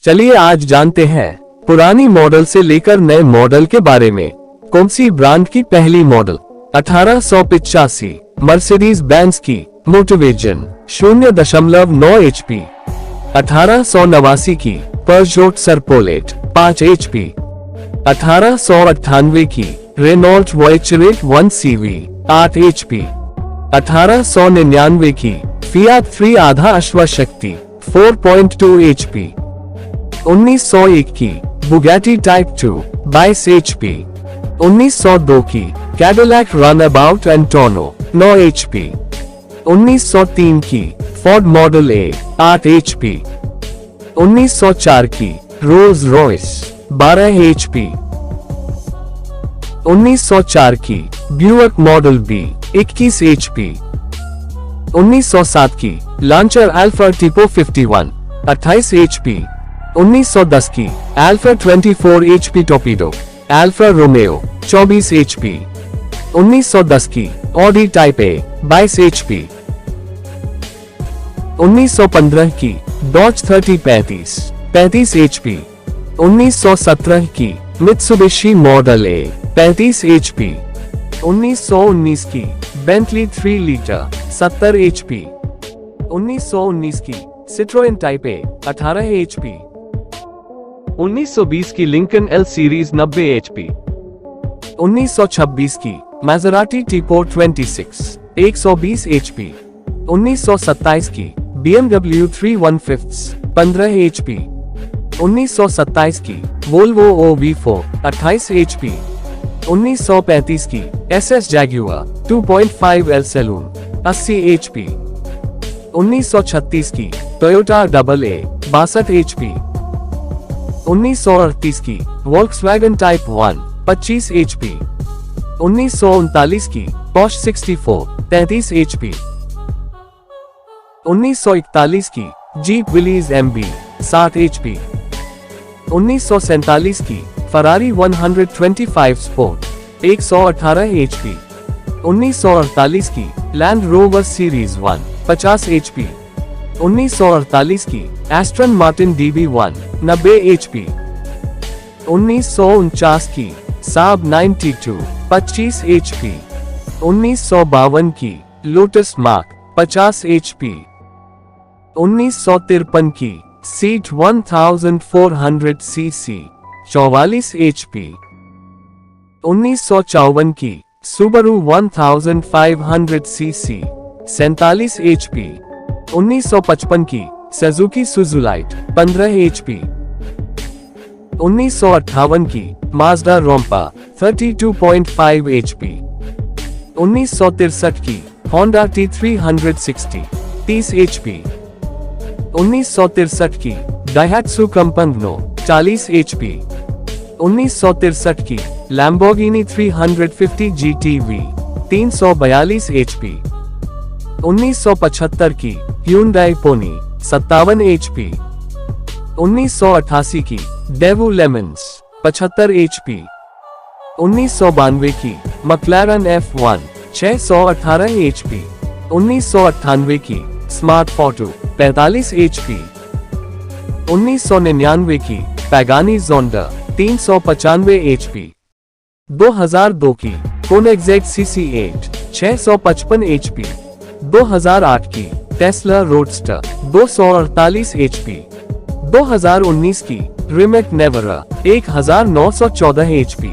चलिए आज जानते हैं पुरानी मॉडल से लेकर नए मॉडल के बारे में। कौन सी ब्रांड की पहली मॉडल 1885 मर्सिडीज बेंज की मोटिवेजन 0.9 HP, 1889 की पर्जोट सरपोलेट 5 HP, 1898 की रेनॉल्ट वॉयचरेट 1 CV 8 HP, 1899 की फियाट 3 आधा अश्वशक्ति 4.2 HP, 1901 की बुगैटी टाइप 2 22 HP, 1902 की कैडिलैक रनअबाउट एंटोनो 9 HP, 1903 की फोर्ड मॉडल ए 8 HP, 1904 की रोल्स रॉयस 12 HP, 1904 की ब्यूअक मॉडल बी 21 HP, 1907 की लॉन्चर अल्फा टिपो 51 28 HP, 1910 की Alfa 24 HP torpedo Alfa Romeo 24 HP, 1910 की ऑडी टाइप ए 22 HP, 1915 की डॉज 3035 35 HP, 1917 की मित्सुबिशी मॉडल ए 35 HP, 1919 की बेंटली 3 लीटर 70 HP, 1919 की सिट्रोएन टाइप ए 18 HP, 1920 की Lincoln L series 90 HP, 1926 की मैसेराटी टीपो 26 120 HP, 1927 की BMW 315 15 HP, 1927 की वोल्वो OV4 28 HP, 1935 की SS Jaguar 2.5L salon 80 HP, 1936 की टोयोटा AA 62 HP, 1938 की वोल्क्सवैगन टाइप 1 25 HP, 1939 की Porsche 64 33 HP, 1941 की जीप विलीज MB 60 HP, 1947 की फरारी 125 स्पोर्ट 118 HP, 1948 की लैंड रोवर सीरीज 1 50 HP, 1948 की एस्टन मार्टिन DB1 90 HP, 1949 की साब 92 25 HP, 1952 की लोटस मार्क 50 HP, 1953 की सीट 1400 CC 44 HP, 1954 की सुबारू 1500 CC 47 HP, 1955 की सुजुकी सुजुलाइट 15 HP, 1958 की माज्दा रोम्पा 32.5 HP, 1963 की होंडा T360 30 HP, 1963 की डाइहात्सु कंपंगनो 40 HP, 1963 की लैम्बोर्गिनी 350 GTV 342 HP, 1975 की Hyundai पोनी 57 HP, 1988 की डेवू लेमन्स 75 HP, 1992 की मैक्लारन F1 618 HP, 1998 की स्मार्ट फोटो 45 HP, 1999 की पैगानी जोंडा 395 HP, 2002 की कोनिग्सेग CC8 655 HP, 2008 की टेस्ला रोडस्टर 248 HP, 2019 की रिमेक नेवरा 1914 HP,